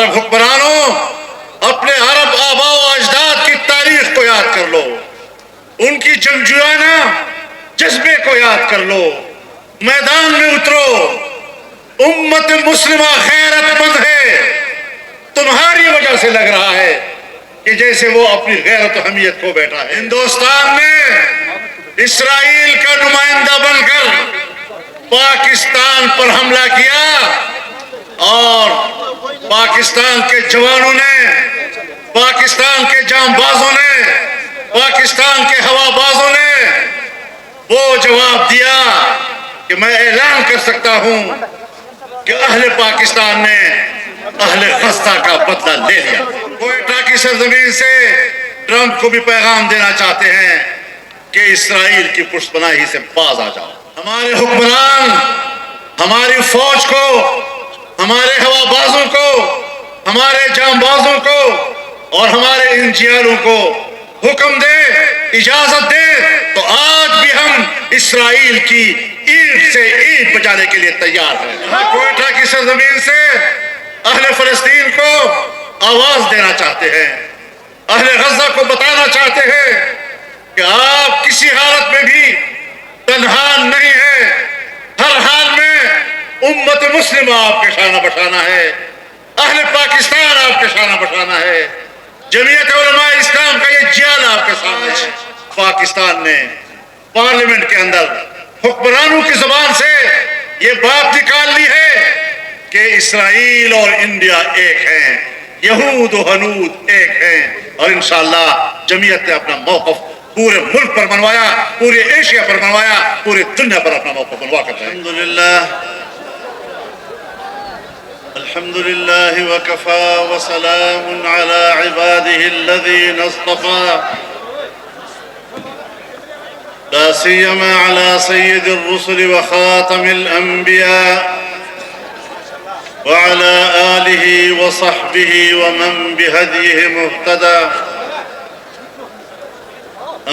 عرب حکمرانوں، اپنے عرب آباء و اجداد کی تاریخ کو یاد کر لو، ان کی جنگجویانہ جذبے کو یاد کر لو، میدان میں اترو۔ امت مسلمہ غیرت مند ہے، تمہاری وجہ سے لگ رہا ہے کہ جیسے وہ اپنی غیرت و حمیت کھو بیٹھا ہے۔ ہندوستان نے اسرائیل کا نمائندہ بن کر پاکستان پر حملہ کیا، اور پاکستان کے جوانوں نے، پاکستان کے جام بازوں نے، پاکستان کے ہوا بازوں نے وہ جواب دیا کہ میں اعلان کر سکتا ہوں کہ اہل پاکستان نے اہل غزہ کا بدلہ لے لیا۔ کوئٹہ کی سرزمین سے ٹرمپ کو بھی پیغام دینا چاہتے ہیں کہ اسرائیل کی پشت پناہی سے باز آ جاؤ۔ ہمارے حکمران ہماری فوج کو، ہمارے ہوا بازوں کو، ہمارے جام بازوں کو اور ہمارے انجینئروں کو حکم دے، اجازت دے تو آج بھی ہم اسرائیل کی اینٹ سے اینٹ بجانے کے لیے تیار ہیں۔ کوئٹہ کی سرزمین سے اہل فلسطین کو آواز دینا چاہتے ہیں، اہل غزہ کو بتانا چاہتے ہیں کہ آپ کسی حالت میں بھی تنہا نہیں ہیں، ہر حال میں امت مسلمہ آپ کے شانہ بشانہ ہے، اہل پاکستان آپ کے شانہ بشانہ ہے، جمعیت علماء اسلام کا یہ جیل آپ کے سامنے ہے۔ پاکستان نے پارلیمنٹ کے اندر حکمرانوں کی زبان سے یہ بات نکال لی ہے کہ اسرائیل اور انڈیا ایک ہیں، یہود و ہنود ایک ہیں، اور انشاءاللہ جمعیت نے اپنا موقف پورے ملک پر منوایا، پورے ایشیا پر منوایا، پورے دنیا پر اپنا موقف منوا کر ہے۔ الحمد لله وكفى وسلام على عباده الذين اصطفى لا سيما على سيد الرسل وخاتم الأنبياء وعلى آله وصحبه ومن بهديه مهتدى.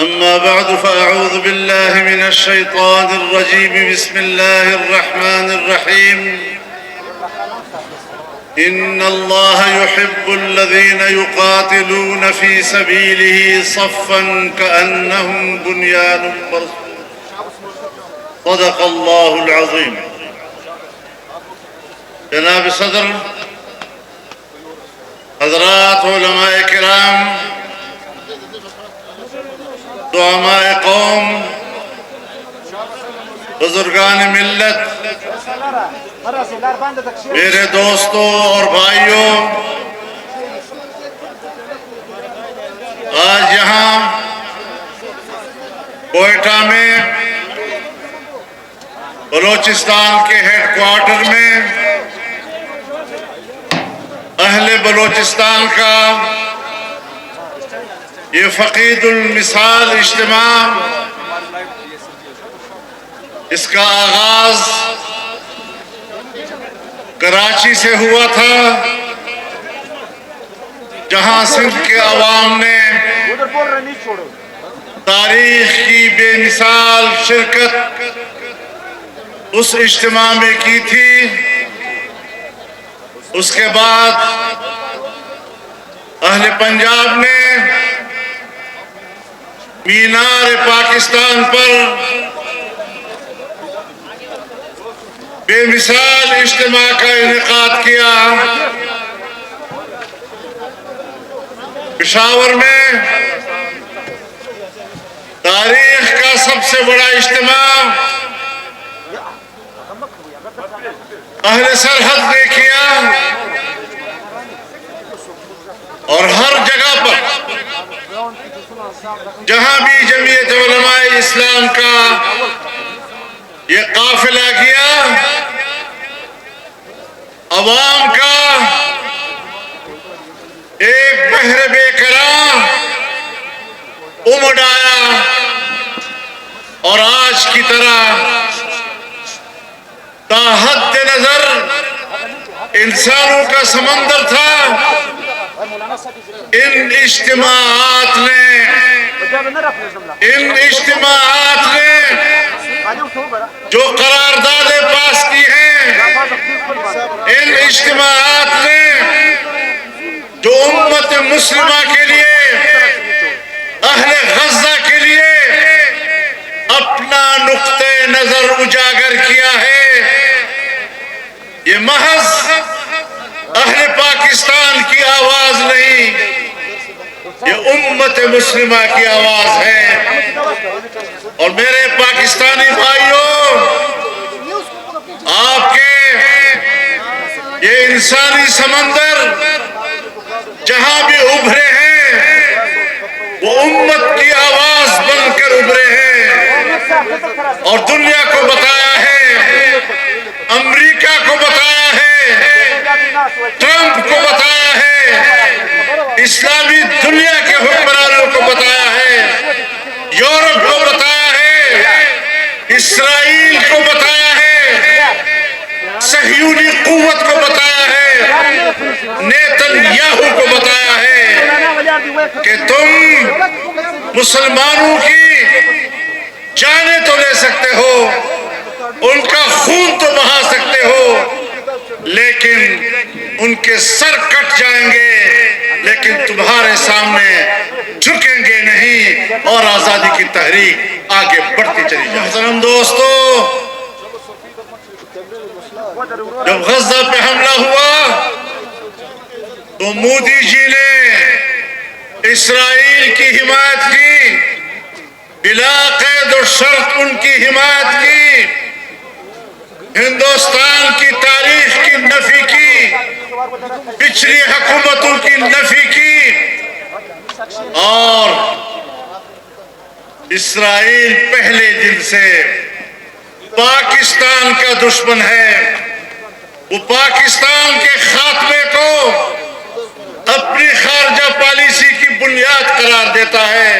أما بعد فأعوذ بالله من الشيطان الرجيم. بسم الله الرحمن الرحيم. إن الله يحب الذين يقاتلون في سبيله صفا كأنهم بنيان مرصوص. صدق الله العظيم. جناب صدر، حضرات علماء کرام، دعماء قوم، بزرگان ملت، میرے دوستوں اور بھائیوں، آج یہاں کوئٹہ میں بلوچستان کے ہیڈ کوارٹر میں اہل بلوچستان کا یہ فقید المثال اجتماع، اس کا آغاز کراچی سے ہوا تھا، جہاں سندھ کے عوام نے تاریخ کی بے مثال شرکت اس اجتماع میں کی تھی۔ اس کے بعد اہل پنجاب نے مینار پاکستان پر بے مثال اجتماع کا انعقاد کیا۔ پشاور میں تاریخ کا سب سے بڑا اجتماع اہل سرحد نے کیا، اور ہر جگہ پر جہاں بھی جمعیت علماء اسلام کا یہ قافلہ گیا، عوام کا ایک بحر بے قرار امڈ آیا، اور آج کی طرح تا حد نظر انسانوں کا سمندر تھا۔ ان اجتماعات نے جو قراردادیں پاس کی ہیں، ان اجتماعات نے مسلمہ کے لیے، اہل غزہ کے لیے اپنا نقطۂ نظر اجاگر کیا ہے۔ یہ محض اہل پاکستان کی آواز نہیں، یہ امت مسلمہ کی آواز ہے۔ اور میرے پاکستانی بھائیوں، آپ کے یہ انسانی سمندر جہاں بھی ابھرے ہیں، وہ امت کی آواز بن کر ابھرے ہیں اور دنیا کو بتایا ہے، امریکہ کو بتایا ہے، ٹرمپ کو بتایا ہے، اسلامی دنیا کے حکمرانوں کو بتایا ہے، یورپ کو بتایا ہے، اسرائیل کو بتایا ہے، صہیونی قوت کو بتایا ہے، نیتن یاہو کو بتایا ہے کہ تم مسلمانوں کی جانیں تو لے سکتے ہو، ان کا خون تو بہا سکتے ہو، لیکن ان کے سر کٹ جائیں گے، لیکن تمہارے سامنے جھکیں گے نہیں، اور آزادی کی تحریک آگے بڑھتی چلی جائے۔ محترم دوستو، جب غزہ پہ حملہ ہوا تو مودی جی نے اسرائیل کی حمایت کی، بلا قید و شرط ان کی حمایت کی، ہندوستان کی تاریخ کی نفی کی، پچھلی حکومتوں کی نفی کی، اور اسرائیل پہلے دن سے پاکستان کا دشمن ہے۔ وہ پاکستان کے خاتمے کو اپنی خارجہ پالیسی کی بنیاد قرار دیتا ہے،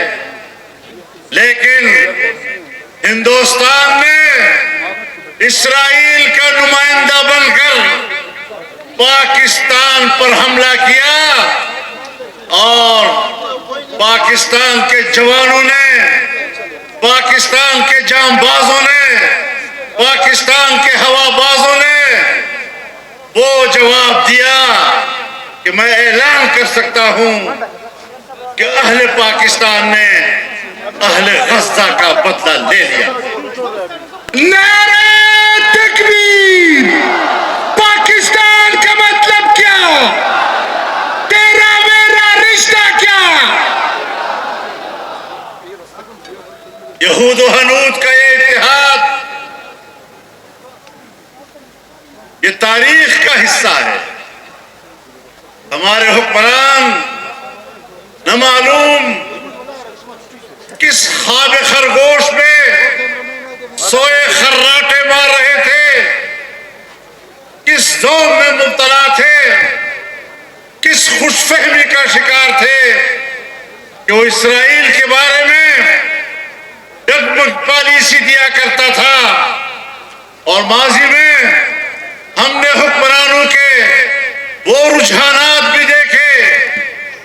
لیکن ہندوستان نے اسرائیل کا نمائندہ بن کر پاکستان پر حملہ کیا، اور پاکستان کے جوانوں نے، پاکستان کے جانبازوں نے، پاکستان کے ہوا بازوں نے وہ جواب دیا کہ میں اعلان کر سکتا ہوں کہ اہل پاکستان نے اہل غزہ کا بدلہ لے لیا۔ نعرہ تکبیر! پاکستان کا مطلب کیا؟ تیرا میرا رشتہ کیا؟ یہود و ہنود کا یہ اتحاد یہ تاریخ کا حصہ ہے۔ ہمارے حکمران نہ معلوم کس خواب خرگوش میں سوئے خراٹے مار رہے تھے، کس زوم میں مبتلا تھے، کس خوش فہمی کا شکار تھے کہ وہ اسرائیل کے بارے میں ڈگمگ پالیسی دیا کرتا تھا، اور ماضی میں ہم نے حکمرانوں کے وہ رجحانات بھی دیکھے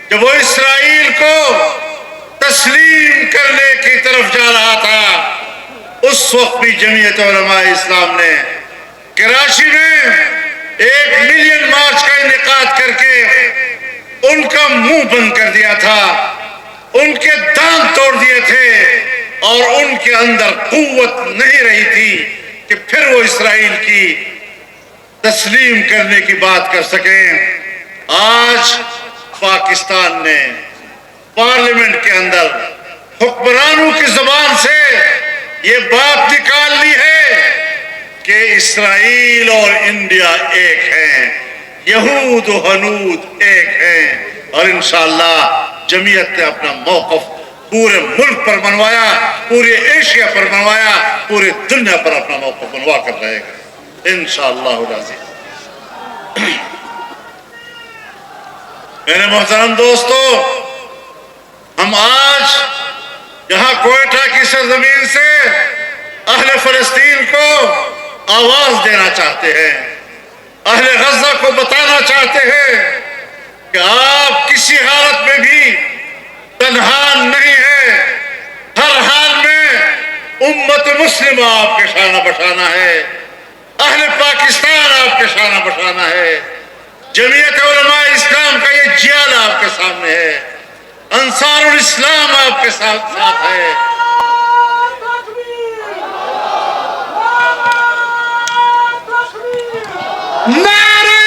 کہ وہ اسرائیل کو تسلیم کرنے کی طرف جا رہا تھا۔ اس وقت بھی جمعیت علماء اسلام نے کراچی میں 1 ملین مارچ کا انعقاد کر کے ان کا منہ بند کر دیا تھا، ان کے دانت توڑ دیے تھے، اور ان کے اندر قوت نہیں رہی تھی کہ پھر وہ اسرائیل کی تسلیم کرنے کی بات کر سکیں۔ آج پاکستان نے پارلیمنٹ کے اندر حکمرانوں کی زبان سے یہ بات نکال لی ہے کہ اسرائیل اور انڈیا ایک ہیں، یہود و ہنود ایک ہیں، اور انشاءاللہ جمعیت نے اپنا موقف پورے ملک پر منوایا، پورے ایشیا پر منوایا، پورے دنیا پر اپنا موقف منوا کر رہے گا انشاءاللہ العزیز۔ میرے محترم دوستو، ہم آج یہاں کوئٹہ کی سرزمین سے اہل فلسطین کو آواز دینا چاہتے ہیں، اہل غزہ کو بتانا چاہتے ہیں کہ آپ کسی حالت میں بھی تنہا نہیں ہے، ہر حال میں امت مسلمہ آپ کے شانہ بشانہ ہے، اہل پاکستان آپ کے شانہ بشانہ ہے، جمعیت علماء اسلام کا یہ جیال آپ کے سامنے ہے۔ انصار الاسلام آپ کے ساتھ ساتھ ہے. نعرہ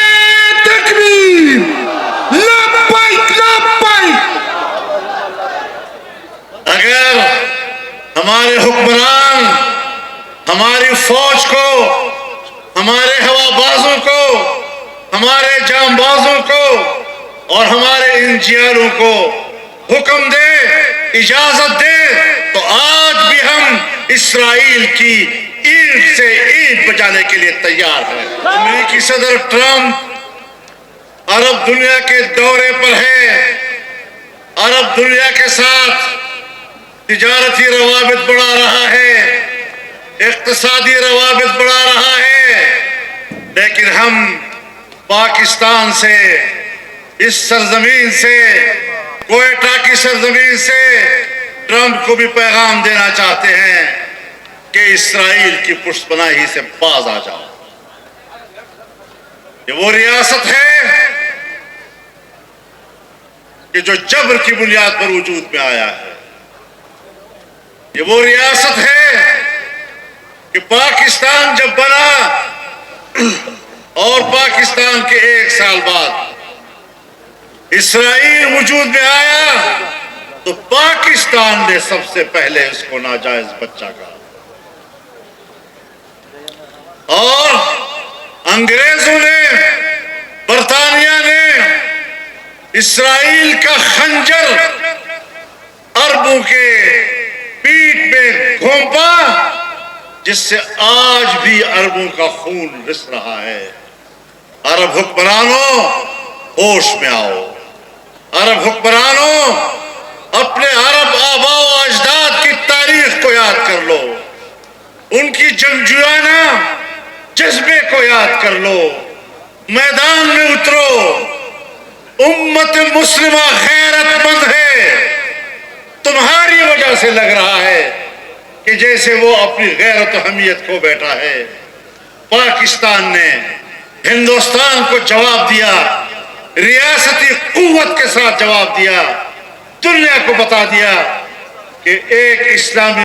تکبیر، لبیک لبیک. اگر ہمارے حکمران ہماری فوج کو، ہمارے ہوا بازوں کو، ہمارے جام بازوں کو اور ہمارے انجینئروں کو حکم دے، اجازت دے، تو آج بھی ہم اسرائیل کی اینٹ سے اینٹ بجانے کے لیے تیار ہیں. امریکی صدر ٹرمپ عرب دنیا کے دورے پر ہے. عرب دنیا کے ساتھ تجارتی روابط بڑھا رہا ہے، اقتصادی روابط بڑھا رہا ہے، لیکن ہم پاکستان سے، اس سرزمین سے، کوئٹہ کی سرزمین سے ٹرمپ کو بھی پیغام دینا چاہتے ہیں کہ اسرائیل کی پشت پناہی سے باز آ جاؤ. یہ وہ ریاست ہے کہ جو جبر کی بنیاد پر وجود میں آیا ہے. یہ وہ ریاست ہے کہ پاکستان جب بنا اور پاکستان کے 1 سال بعد اسرائیل وجود میں آیا تو پاکستان نے سب سے پہلے اس کو ناجائز بچہ کہا. اور انگریزوں نے، برطانیہ نے اسرائیل کا خنجر عربوں کے پیٹھ میں گھونپا، جس سے آج بھی عربوں کا خون رس رہا ہے. عرب حکمرانوں ہوش میں آؤ. عرب حکمرانوں اپنے عرب آباء و اجداد کی تاریخ کو یاد کر لو، ان کی جنگجویانہ جذبے کو یاد کر لو، میدان میں اترو. امت مسلمہ غیرت مند ہے. تمہاری وجہ سے لگ رہا ہے کہ جیسے وہ اپنی غیرت و حمیت کھو بیٹھا ہے. پاکستان نے ہندوستان کو جواب دیا، ریاستی قوت کے ساتھ جواب دیا، دنیا کو بتا دیا کہ ایک اسلامی